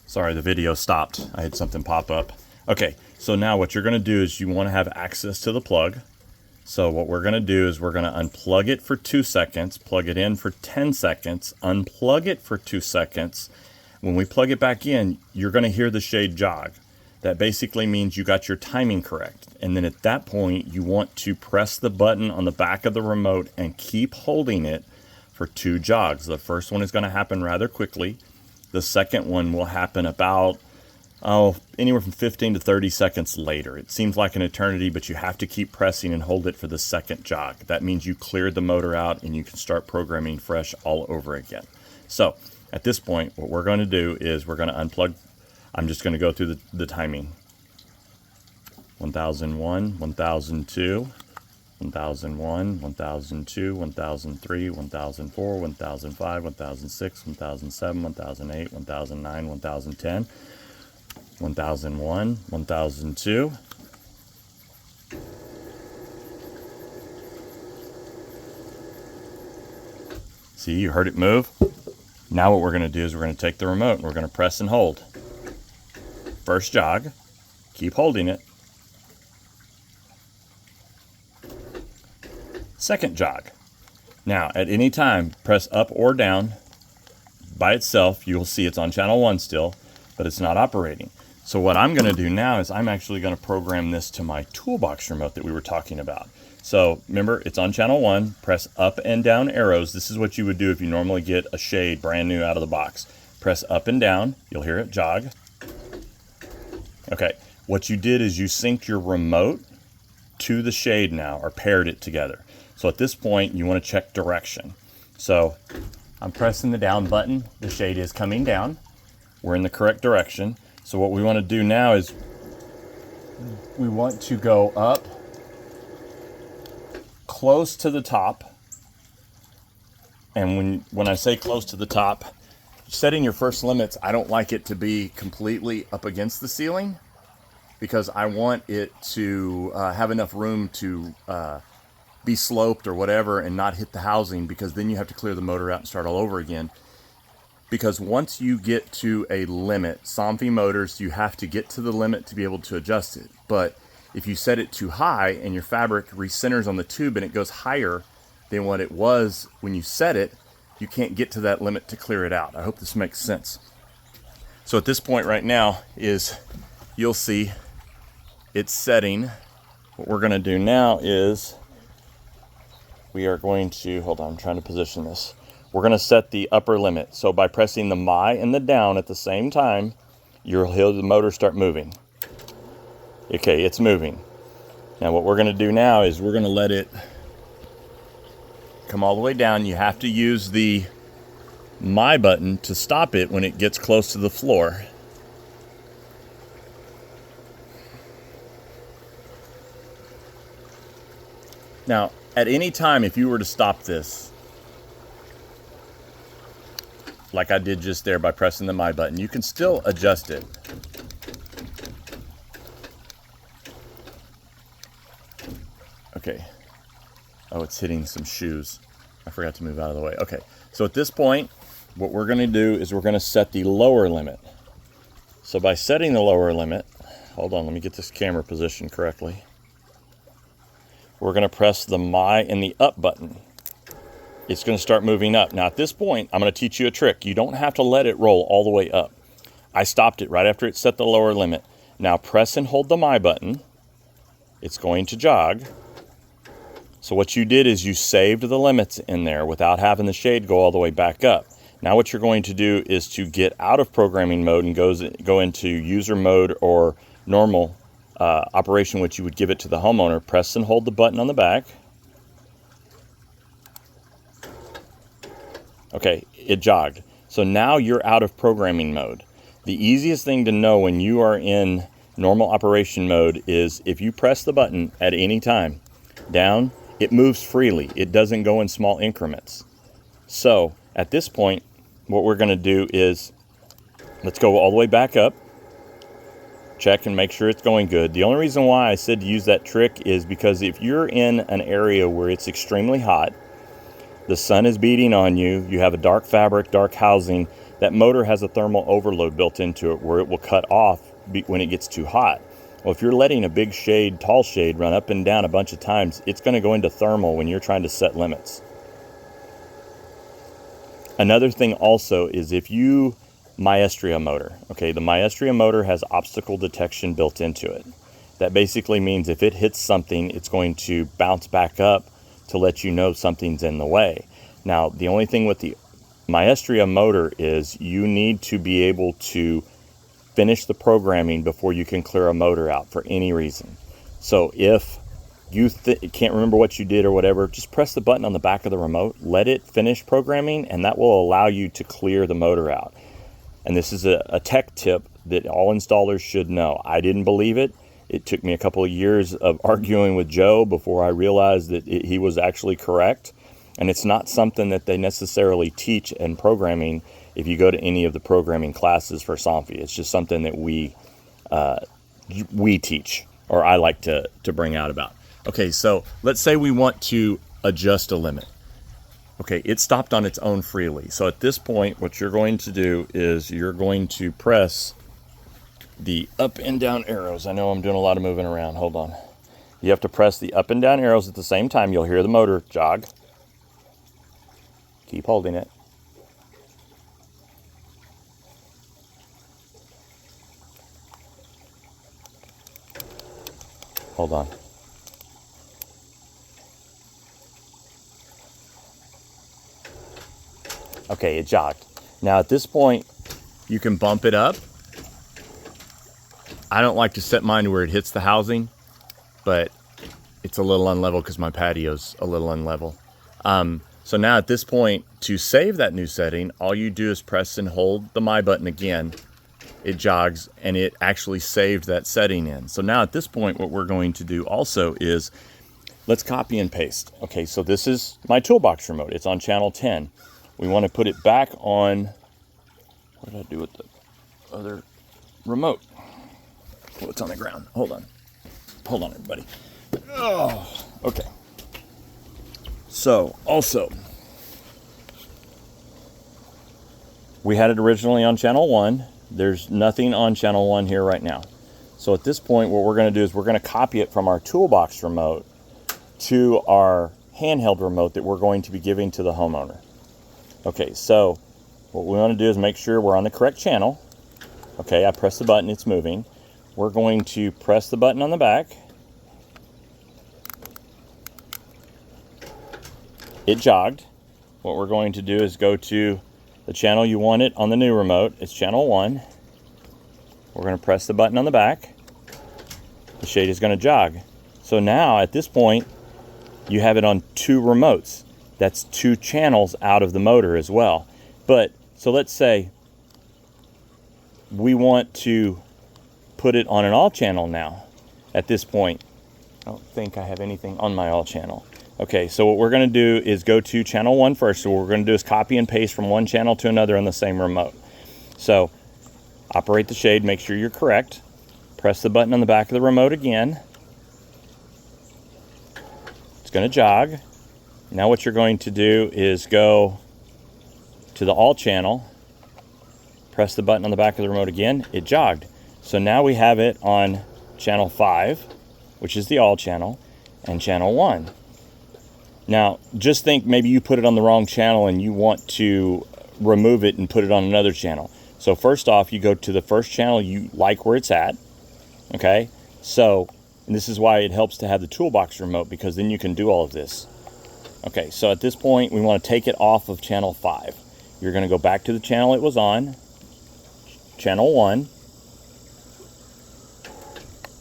Sorry, the video stopped. I had something pop up. Okay, so now what you're going to do is you want to have access to the plug. So what we're going to do is we're going to unplug it for 2 seconds, plug it in for 10 seconds, unplug it for 2 seconds. When we plug it back in, you're going to hear the shade jog. That basically means you got your timing correct. And then at that point, you want to press the button on the back of the remote and keep holding it for 2 jogs. The first one is going to happen rather quickly. The second one will happen about anywhere from 15 to 30 seconds later. It seems like an eternity, but you have to keep pressing and hold it for the second jog. That means you cleared the motor out and you can start programming fresh all over again. So at this point, what we're going to do is we're going to unplug. I'm just going to go through the timing. 1001, 1002, 1001, 1002, 1003, 1004, 1005, 1006, 1007, 1008, 1009, 1010, 1001, 1002. See, you heard it move. Now what we're going to do is we're going to take the remote and we're going to press and hold. First jog, keep holding it. Second jog. Now, at any time, press up or down by itself. You'll see it's on channel 1 still, but it's not operating. So what I'm going to do now is I'm actually going to program this to my toolbox remote that we were talking about. So remember, it's on channel 1. Press up and down arrows. This is what you would do if you normally get a shade brand new out of the box. Press up and down. You'll hear it jog. Okay, what you did is you synced your remote to the shade now, or paired it together. So at this point, you want to check direction. So I'm pressing the down button. The shade is coming down. We're in the correct direction. So what we want to do now is we want to go up close to the top. And when I say close to the top, setting your first limits, I don't like it to be completely up against the ceiling because I want it to have enough room to be sloped or whatever and not hit the housing, because then you have to clear the motor out and start all over again. Because once you get to a limit, Somfy motors, you have to get to the limit to be able to adjust it. But if you set it too high and your fabric recenters on the tube and it goes higher than what it was when you set it, you can't get to that limit to clear it out. I hope this makes sense. So at this point right now is, you'll see it's setting. What we're going to do now is we are going to, hold on, I'm trying to position this. We're going to set the upper limit. So by pressing the my and the down at the same time, you'll hear the motor start moving. Okay, it's moving. Now what we're going to do now is we're going to let it come all the way down. You have to use the my button to stop it when it gets close to the floor. Now, at any time, if you were to stop this, like I did just there by pressing the my button, you can still adjust it. Okay. Oh, it's hitting some shoes. I forgot to move out of the way. Okay, so at this point, what we're going to do is we're going to set the lower limit. So by setting the lower limit, hold on, let me get this camera positioned correctly. We're going to press the my and the up button. It's going to start moving up. Now at this point, I'm going to teach you a trick. You don't have to let it roll all the way up. I stopped it right after it set the lower limit. Now press and hold the my button. It's going to jog. So what you did is you saved the limits in there without having the shade go all the way back up. Now what you're going to do is to get out of programming mode and go into user mode or normal operation, which you would give it to the homeowner. Press and hold the button on the back. Okay, it jogged. So now you're out of programming mode. The easiest thing to know when you are in normal operation mode is if you press the button at any time down, it moves freely. It doesn't go in small increments. So at this point, what we're going to do is let's go all the way back up. Check and make sure it's going good. The only reason why I said to use that trick is because if you're in an area where it's extremely hot, the sun is beating on you, you have a dark fabric, dark housing, that motor has a thermal overload built into it where it will cut off when it gets too hot. Well, if you're letting a big shade, tall shade, run up and down a bunch of times, it's going to go into thermal when you're trying to set limits. Another thing also is if you Maestria motor, okay, the Maestria motor has obstacle detection built into it. That basically means if it hits something, it's going to bounce back up to let you know something's in the way. Now, the only thing with the Maestria motor is you need to be able to finish the programming before you can clear a motor out for any reason. So if you can't remember what you did or whatever, just press the button on the back of the remote, let it finish programming, and that will allow you to clear the motor out. And this is a tech tip that all installers should know. I didn't believe it. It took me a couple of years of arguing with Joe before I realized that he was actually correct. And it's not something that they necessarily teach in programming if you go to any of the programming classes for Somfy. It's just something that we teach, or I like to bring out about. Okay, so let's say we want to adjust a limit. Okay, it stopped on its own freely. So at this point, what you're going to do is you're going to press the up and down arrows. I know I'm doing a lot of moving around. Hold on. You have to press the up and down arrows at the same time. You'll hear the motor jog. Keep holding it. Hold on. Okay, it jogged. Now at this point, you can bump it up. I don't like to set mine to where it hits the housing, but it's a little unlevel because my patio's a little unlevel. So now at this point, to save that new setting, all you do is press and hold the My button again. It jogs, and it actually saved that setting in. So now at this point, what we're going to do also is, let's copy and paste. Okay, so this is my toolbox remote. It's on channel 10. We want to put it back on, what did I do with the other remote? Oh, it's on the ground. Hold on, everybody. Oh, okay. So also, we had it originally on channel 1. There's nothing on channel 1 here right now. So at this point, what we're going to do is we're going to copy it from our toolbox remote to our handheld remote that we're going to be giving to the homeowner. Okay, so what we want to do is make sure we're on the correct channel. Okay, I press the button, it's moving. We're going to press the button on the back. It jogged. What we're going to do is go to the channel you want it on the new remote. It's channel 1. We're going to press the button on the back. The shade is going to jog. So now at this point, you have it on 2 remotes. That's 2 channels out of the motor as well. But so let's say we want to put it on an all channel now. At this point, I don't think I have anything on my all channel. Okay, so what we're going to do is go to channel 1 first. So what we're going to do is copy and paste from one channel to another on the same remote. So operate the shade, make sure you're correct. Press the button on the back of the remote again. It's going to jog. Now what you're going to do is go to the all channel. Press the button on the back of the remote again. It jogged. So now we have it on channel 5, which is the all channel, and channel 1. Now, just think maybe you put it on the wrong channel and you want to remove it and put it on another channel. So first off, you go to the first channel you like where it's at. Okay? So, and this is why it helps to have the toolbox remote, because then you can do all of this. Okay, so at this point, we want to take it off of channel 5. You're going to go back to the channel it was on, channel 1.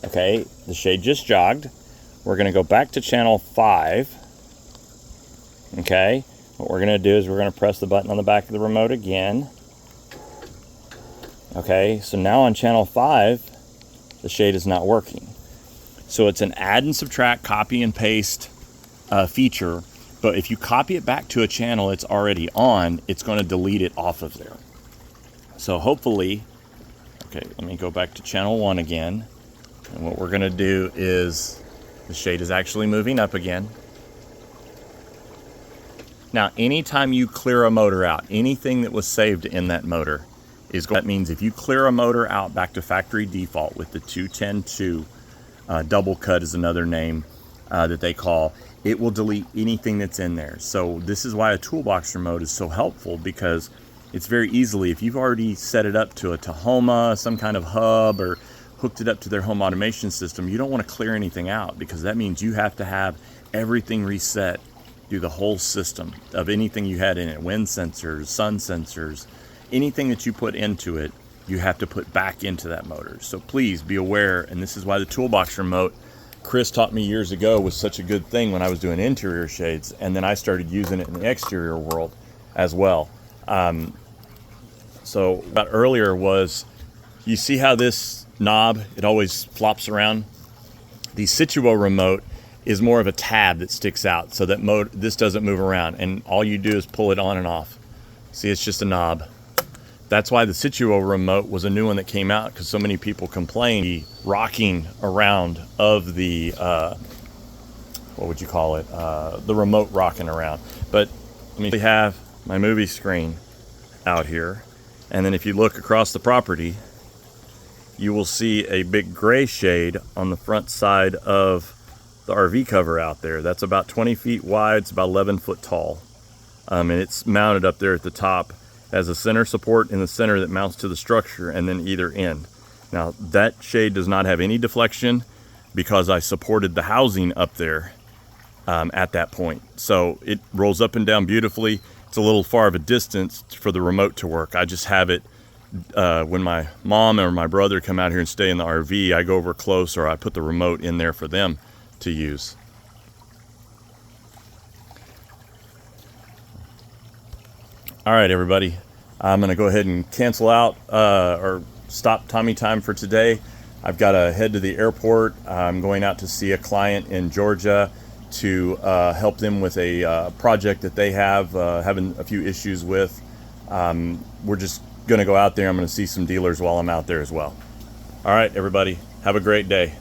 Okay, the shade just jogged. We're going to go back to channel 5. Okay, what we're going to do is we're going to press the button on the back of the remote again. Okay, so now on channel 5, the shade is not working. So it's an add and subtract, copy and paste feature, but if you copy it back to a channel it's already on, it's going to delete it off of there. So hopefully, okay, let me go back to channel 1 again. And what we're going to do is the shade is actually moving up again. Now, anytime you clear a motor out, anything that was saved in that motor that means if you clear a motor out back to factory default with the 210.2, double cut is another name that they call, it will delete anything that's in there. So this is why a toolbox remote is so helpful, because it's very easily, if you've already set it up to a Tahoma, some kind of hub, or hooked it up to their home automation system, you don't want to clear anything out, because that means you have to have everything reset through the whole system of anything you had in it, wind sensors, sun sensors, anything that you put into it, you have to put back into that motor. So please be aware, and this is why the toolbox remote, Chris taught me years ago, was such a good thing when I was doing interior shades, and then I started using it in the exterior world as well. So about earlier was, you see how this knob, it always flops around? The Situo remote is more of a tab that sticks out, so that this doesn't move around, and all you do is pull it on and off. See, it's just a knob. That's why the Situo remote was a new one that came out, because so many people complained the rocking around of the, what would you call it? The remote rocking around. But let me have my movie screen out here. And then if you look across the property, you will see a big gray shade on the front side of the RV cover out there. That's about 20 feet wide, it's about 11 foot tall. And it's mounted up there at the top as a center support in the center that mounts to the structure, and then either end. Now that shade does not have any deflection because I supported the housing up there at that point. So it rolls up and down beautifully. It's a little far of a distance for the remote to work. I just have it when my mom or my brother come out here and stay in the RV, I go over close, or I put the remote in there for them to use. All right, everybody, I'm going to go ahead and cancel out or stop Tommy time for today. I've got to head to the airport. I'm going out to see a client in Georgia to help them with a project that they have having a few issues with. We're just going to go out there. I'm going to see some dealers while I'm out there as well. All right, everybody, have a great day.